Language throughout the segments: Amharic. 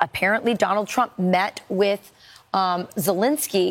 apparently Donald Trump met with Zelensky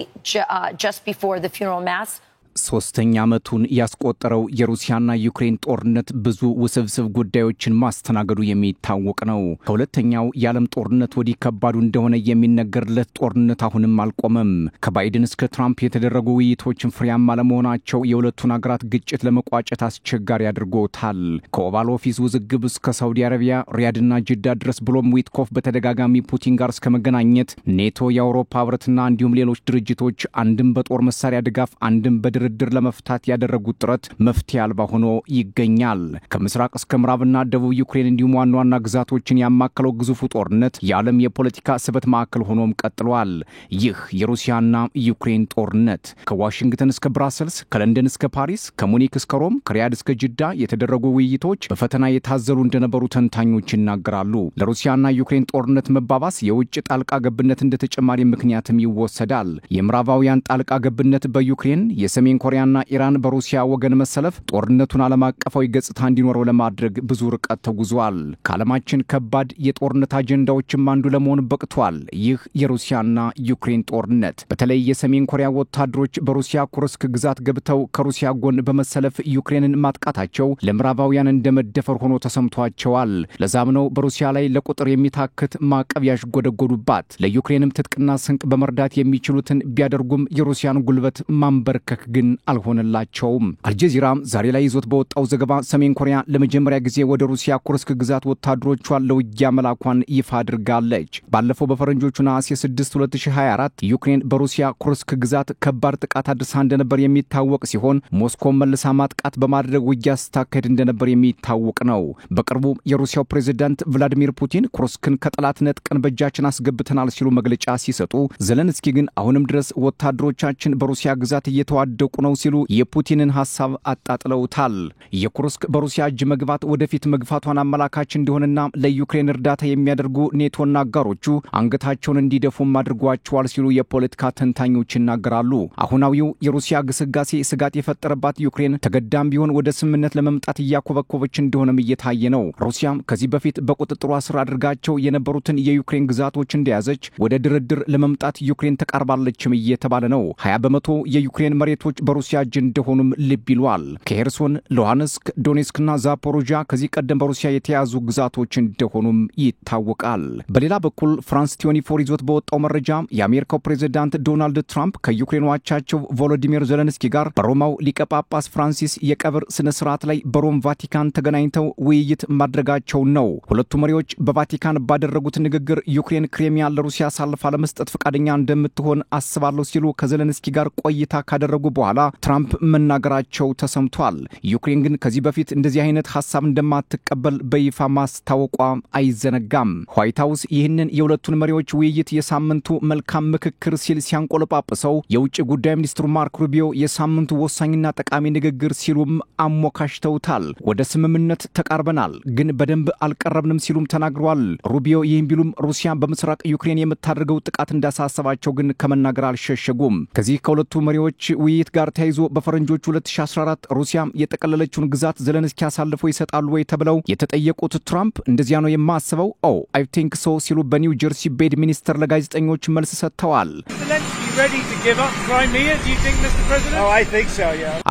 just before the funeral mass. ሶስተኛ ዓመቱን ያስቆጠረው የሩሲያና ዩክሬን ጦርነት ብዙ ውስብስብ ጉዳዮችን ማስተናገዱ የሚታወቅ ነው። ከሁለተኛው የዓለም ጦርነት ወዲህ ከባዱ እንደሆነ የሚነገርለት ጦርነት አሁንም አልቆመም። ከባይደን እስከ ትራምፕ የተደረጉ ውይይቶችን ፍሬያማ ለመሆናቸው የሁለቱን አገራት ግጭት ለመቋጨት አስቸጋሪ አድርጎታል። ከኦቫል ኦፊስ ውዝግብ እስከ ሳውዲ አረቢያ ሪያድና ጅዳ ድረስ ብሎም ዊትኮፍ በተደጋጋሚ ፑቲን ጋር እስከ መገናኘት ኔቶ የአውሮፓ ህብረትና እንዲሁም ሌሎች ድርጅቶች አንድም በጦር መሳሪያ ድጋፍ አንድም ድርድር ለመፍታት ያደረጉት ጥረት መፍትሄ አልባ ሆኖ ይገኛል። ከምስራቅ እስከ ምዕራብና ደቡብ ዩክሬን እንዲሁም ዋና ግዛቶችን ያማከለው ግዙፉ ጦርነት የዓለም የፖለቲካ ስበት ማዕከል ሆኖም ቀጥሏል። ይህ የሩሲያና ዩክሬን ጦርነት ከዋሽንግተን እስከ ብራሰልስ፣ ከለንደን እስከ ፓሪስ፣ ከሙኒክ እስከ ሮም፣ ከሪያድ እስከ ጅዳ የተደረጉ ውይይቶች በፈተና የታዘሉ እንደነበሩ ተንታኞች ይናገራሉ። ለሩሲያና ዩክሬን ጦርነት መባባስ የውጭ ጣልቃ ገብነት እንደ ተጨማሪ ምክንያትም ይወሰዳል። የምዕራባውያን ጣልቃ ገብነት በዩክሬን የሰሜን ኮሪያና ኢራን በሩሲያ ወገን መሰለፍ ጦርነቱን ዓለም አቀፋዊ ገጽታ እንዲኖረው ለማድረግ ብዙ ርቀት ተጉዟል። ከዓለማችን ከባድ የጦርነት አጀንዳዎችም አንዱ ለመሆን በቅቷል። ይህ የሩሲያና ዩክሬን ጦርነት በተለይ የሰሜን ኮሪያ ወታደሮች በሩሲያ ኩርስክ ግዛት ገብተው ከሩሲያ ጎን በመሰለፍ ዩክሬንን ማጥቃታቸው ለምዕራባውያን እንደመደፈር ሆኖ ተሰምቷቸዋል። ለዛም ነው በሩሲያ ላይ ለቁጥር የሚታክት ማዕቀብ ያሽጎደጎዱባት። ለዩክሬንም ትጥቅና ስንቅ በመርዳት የሚችሉትን ቢያደርጉም የሩሲያን ጉልበት ማንበርከክ ግን አልሆነላቸውም። አልጀዚራ ዛሬ ላይ ይዞት በወጣው ዘገባ ሰሜን ኮሪያ ለመጀመሪያ ጊዜ ወደ ሩሲያ ኩርስክ ግዛት ወታደሮቿን ለውጊያ መላኳን ይፋ አድርጋለች። ባለፈው በፈረንጆቹ ነሐሴ 6 2024 ዩክሬን በሩሲያ ኩርስክ ግዛት ከባድ ጥቃት አድርሳ እንደነበር የሚታወቅ ሲሆን ሞስኮ መልሳ ማጥቃት በማድረግ ውጊያ ስታካሄድ እንደነበር የሚታወቅ ነው። በቅርቡ የሩሲያው ፕሬዝዳንት ቭላዲሚር ፑቲን ኩርስክን ከጠላትነት ቀን በእጃችን አስገብተናል ሲሉ መግለጫ ሲሰጡ፣ ዘለንስኪ ግን አሁንም ድረስ ወታደሮቻችን በሩሲያ ግዛት እየተዋደቁ ነው ሲሉ የፑቲንን ሐሳብ አጣጥለውታል። የኩርስክ በሩሲያ እጅ መግባት ወደፊት መግፋቷን አመላካች እንደሆነና ለዩክሬን እርዳታ የሚያደርጉ ኔቶና አጋሮቹ አንገታቸውን እንዲደፉም አድርጓቸዋል ሲሉ የፖለቲካ ተንታኞች ይናገራሉ። አሁናዊው የሩሲያ ግስጋሴ ስጋት የፈጠረባት ዩክሬን ተገዳም ቢሆን ወደ ስምምነት ለመምጣት እያኮበኮበች እንደሆነም እየታየ ነው። ሩሲያም ከዚህ በፊት በቁጥጥሯ ስር አድርጋቸው የነበሩትን የዩክሬን ግዛቶች እንደያዘች ወደ ድርድር ለመምጣት ዩክሬን ተቃርባለችም እየተባለ ነው። 20 በመቶ የዩክሬን መሬቶች በሩሲያ እጅ እንደሆኑም ልብ ይሏል። ከሄርሶን፣ ሉሃንስክ፣ ዶኔስክና ዛፖሮጂያ ከዚህ ቀደም በሩሲያ የተያዙ ግዛቶች እንደሆኑም ይታወቃል። በሌላ በኩል ፍራንስ 24 ይዞት በወጣው መረጃ የአሜሪካው ፕሬዝዳንት ዶናልድ ትራምፕ ከዩክሬን አቻቸው ቮሎዲሚር ዘለንስኪ ጋር በሮማው ሊቀ ጳጳስ ፍራንሲስ የቀብር ስነ ስርዓት ላይ በሮም ቫቲካን ተገናኝተው ውይይት ማድረጋቸው ነው። ሁለቱ መሪዎች በቫቲካን ባደረጉት ንግግር ዩክሬን ክሬሚያን ለሩሲያ አሳልፋ ለመስጠት ፈቃደኛ እንደምትሆን አስባለሁ ሲሉ ከዘለንስኪ ጋር ቆይታ ካደረጉ በኋላ ትራምፕ መናገራቸው ተሰምቷል። ዩክሬን ግን ከዚህ በፊት እንደዚህ አይነት ሐሳብ እንደማትቀበል በይፋ ማስታወቋ አይዘነጋም። ዋይት ሃውስ ይህንን የሁለቱን መሪዎች ውይይት የሳምንቱ መልካም ምክክር ሲል ሲያንቆለጳጵሰው የውጭ ጉዳይ ሚኒስትሩ ማርክ ሩቢዮ የሳምንቱ ወሳኝና ጠቃሚ ንግግር ሲሉም አሞካሽተውታል። ወደ ስምምነት ተቃርበናል፣ ግን በደንብ አልቀረብንም ሲሉም ተናግረዋል። ሩቢዮ ይህን ቢሉም ሩሲያ በምስራቅ ዩክሬን የምታደርገው ጥቃት እንዳሳሰባቸው ግን ከመናገር አልሸሸጉም። ከዚህ ከሁለቱ መሪዎች ውይይት ጋር ተያይዞ በፈረንጆቹ 2014 ሩሲያ የጠቀለለችውን ግዛት ዘለንስኪ አሳልፈው ይሰጣሉ ወይ ተብለው የተጠየቁት ትራምፕ እንደዚያ ነው የማስበው አይ ቲንክ ሶ ሲሉ በኒው ጀርሲ ቤድ ሚኒስተር ለጋዜጠኞች መልስ ሰጥተዋል።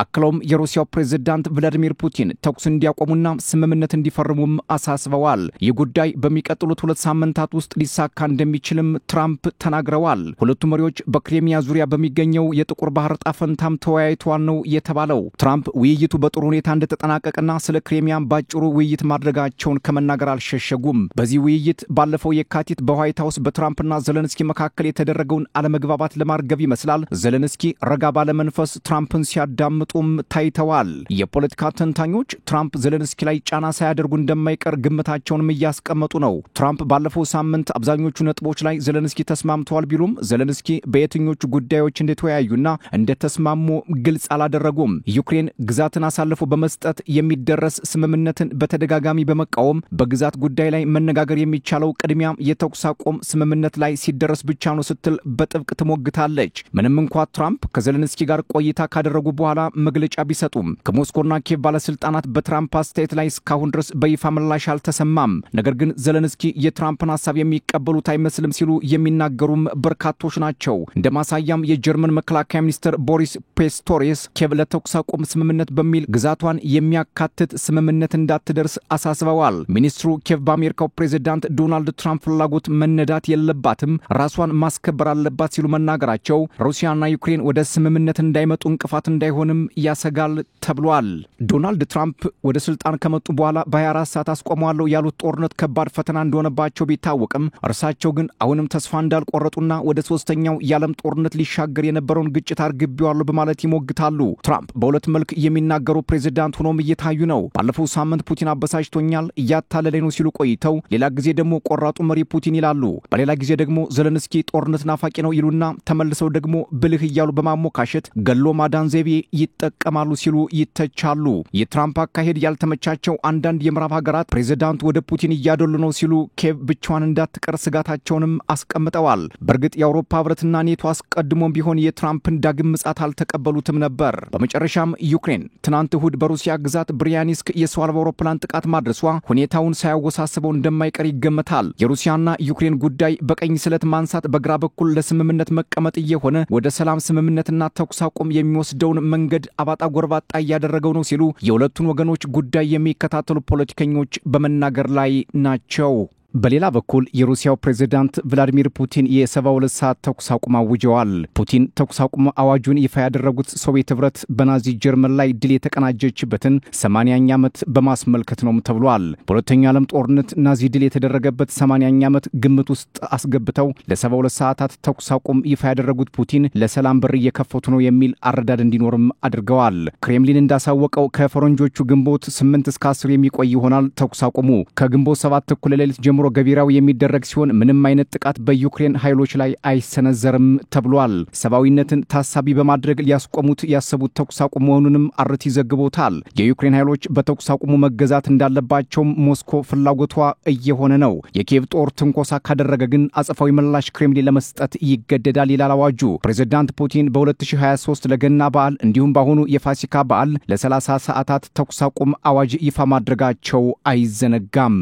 አክለውም የሩሲያው ፕሬዝዳንት ቭላዲሚር ፑቲን ተኩስ እንዲያቆሙና ስምምነት እንዲፈርሙም አሳስበዋል። ይህ ጉዳይ በሚቀጥሉት 2 ሳምንታት ውስጥ ሊሳካ እንደሚችልም ትራምፕ ተናግረዋል። ሁለቱ መሪዎች በክሬሚያ ዙሪያ በሚገኘው የጥቁር ባህር ጣፈንታም ተወያይተዋል ነው የተባለው። ትራምፕ ውይይቱ በጥሩ ሁኔታ እንደተጠናቀቀና ስለ ክሬሚያ ባጭሩ ውይይት ማድረጋቸውን ከመናገር አልሸሸጉም። በዚህ ውይይት ባለፈው የካቲት በዋይት ሃውስ በትራምፕና ዘለንስኪ መካከል የተደረገውን አለመግባባት ለማርገብ ይመስላል ዘለንስኪ ረጋ ባለ መንፈስ ትራምፕን ሲያዳምጡም ታይተዋል። የፖለቲካ ተንታኞች ትራምፕ ዘለንስኪ ላይ ጫና ሳያደርጉ እንደማይቀር ግምታቸውንም እያስቀመጡ ነው። ትራምፕ ባለፈው ሳምንት አብዛኞቹ ነጥቦች ላይ ዘለንስኪ ተስማምተዋል ቢሉም ዘለንስኪ በየትኞቹ ጉዳዮች እንደተወያዩና እንደተስማሙ ግልጽ አላደረጉም። ዩክሬን ግዛትን አሳልፎ በመስጠት የሚደረስ ስምምነትን በተደጋጋሚ በመቃወም በግዛት ጉዳይ ላይ መነጋገር የሚቻለው ቅድሚያ የተኩስ አቁም ስምምነት ላይ ሲደረስ ብቻ ነው ስትል በጥብቅ ትሞግታለች። ቆይታለች። ምንም እንኳን ትራምፕ ከዘለንስኪ ጋር ቆይታ ካደረጉ በኋላ መግለጫ ቢሰጡም ከሞስኮና ኪየቭ ባለስልጣናት በትራምፕ አስተያየት ላይ እስካሁን ድረስ በይፋ ምላሽ አልተሰማም። ነገር ግን ዘለንስኪ የትራምፕን ሐሳብ የሚቀበሉት አይመስልም ሲሉ የሚናገሩም በርካቶች ናቸው። እንደ ማሳያም የጀርመን መከላከያ ሚኒስትር ቦሪስ ፒስቶሪየስ ኪየቭ ለተኩስ አቁም ስምምነት በሚል ግዛቷን የሚያካትት ስምምነት እንዳትደርስ አሳስበዋል። ሚኒስትሩ ኪየቭ በአሜሪካው ፕሬዝዳንት ዶናልድ ትራምፕ ፍላጎት መነዳት የለባትም፣ ራሷን ማስከበር አለባት ሲሉ መናገራቸው ሩሲያና ዩክሬን ወደ ስምምነት እንዳይመጡ እንቅፋት እንዳይሆንም ያሰጋል ተብሏል። ዶናልድ ትራምፕ ወደ ስልጣን ከመጡ በኋላ በ24 ሰዓት አስቆመዋለሁ ያሉት ጦርነት ከባድ ፈተና እንደሆነባቸው ቢታወቅም እርሳቸው ግን አሁንም ተስፋ እንዳልቆረጡና ወደ ሶስተኛው የዓለም ጦርነት ሊሻገር የነበረውን ግጭት አርግቤዋለሁ በማለት ይሞግታሉ። ትራምፕ በሁለት መልክ የሚናገሩ ፕሬዝዳንት ሆኖም እየታዩ ነው። ባለፈው ሳምንት ፑቲን አበሳጭቶኛል፣ እያታለለኝ ነው ሲሉ ቆይተው ሌላ ጊዜ ደግሞ ቆራጡ መሪ ፑቲን ይላሉ። በሌላ ጊዜ ደግሞ ዘለንስኪ ጦርነት ናፋቂ ነው ይሉና ተመልሰው ደግሞ ብልህ እያሉ በማሞካሸት ገሎ ማዳን ዘይቤ ይጠቀማሉ ሲሉ ይተቻሉ። የትራምፕ አካሄድ ያልተመቻቸው አንዳንድ የምዕራብ ሀገራት ፕሬዝዳንቱ ወደ ፑቲን እያደሉ ነው ሲሉ ኪየቭ ብቻዋን እንዳትቀር ስጋታቸውንም አስቀምጠዋል። በእርግጥ የአውሮፓ ህብረትና ኔቶ አስቀድሞም ቢሆን የትራምፕን ዳግም ምጻት አልተቀበሉትም ነበር። በመጨረሻም ዩክሬን ትናንት እሁድ በሩሲያ ግዛት ብሪያንስክ የሰው አልባ አውሮፕላን ጥቃት ማድረሷ ሁኔታውን ሳያወሳስበው እንደማይቀር ይገመታል። የሩሲያና ዩክሬን ጉዳይ በቀኝ ስለት ማንሳት በግራ በኩል ለስምምነት መቀመጥ እየሆነ ወደ ሰላም ስምምነትና ተኩስ አቁም የሚወስደውን መንገድ አባጣ ጎርባጣ እያደረገው ነው ሲሉ የሁለቱን ወገኖች ጉዳይ የሚከታተሉ ፖለቲከኞች በመናገር ላይ ናቸው። በሌላ በኩል የሩሲያው ፕሬዝዳንት ቭላዲሚር ፑቲን የ72 ሰዓት ተኩስ አቁም አውጀዋል። ፑቲን ተኩስ አቁም አዋጁን ይፋ ያደረጉት ሶቪየት ህብረት በናዚ ጀርመን ላይ ድል የተቀናጀችበትን 80ኛ ዓመት በማስመልከት ነው ተብሏል። በሁለተኛው ዓለም ጦርነት ናዚ ድል የተደረገበት 80ኛ ዓመት ግምት ውስጥ አስገብተው ለ72 ሰዓታት ተኩስ አቁም ይፋ ያደረጉት ፑቲን ለሰላም በር እየከፈቱ ነው የሚል አረዳድ እንዲኖርም አድርገዋል። ክሬምሊን እንዳሳወቀው ከፈረንጆቹ ግንቦት 8 እስከ 10 የሚቆይ ይሆናል ተኩስ አቁሙ። ከግንቦት 7 እኩለ ሌሊት ጀምሮ ገቢራው የሚደረግ ሲሆን ምንም አይነት ጥቃት በዩክሬን ኃይሎች ላይ አይሰነዘርም ተብሏል። ሰብአዊነትን ታሳቢ በማድረግ ሊያስቆሙት ያሰቡት ተኩስ አቁም መሆኑንም አርቲ ዘግቦታል። የዩክሬን ኃይሎች በተኩስ አቁሙ መገዛት እንዳለባቸው ሞስኮ ፍላጎቷ እየሆነ ነው። የኪየቭ ጦር ትንኮሳ ካደረገ ግን አጸፋዊ ምላሽ ክሬምሊን ለመስጠት ይገደዳል ይላል አዋጁ። ፕሬዝዳንት ፑቲን በ2023 ለገና በዓል እንዲሁም በአሁኑ የፋሲካ በዓል ለ30 ሰዓታት ተኩስ አቁም አዋጅ ይፋ ማድረጋቸው አይዘነጋም።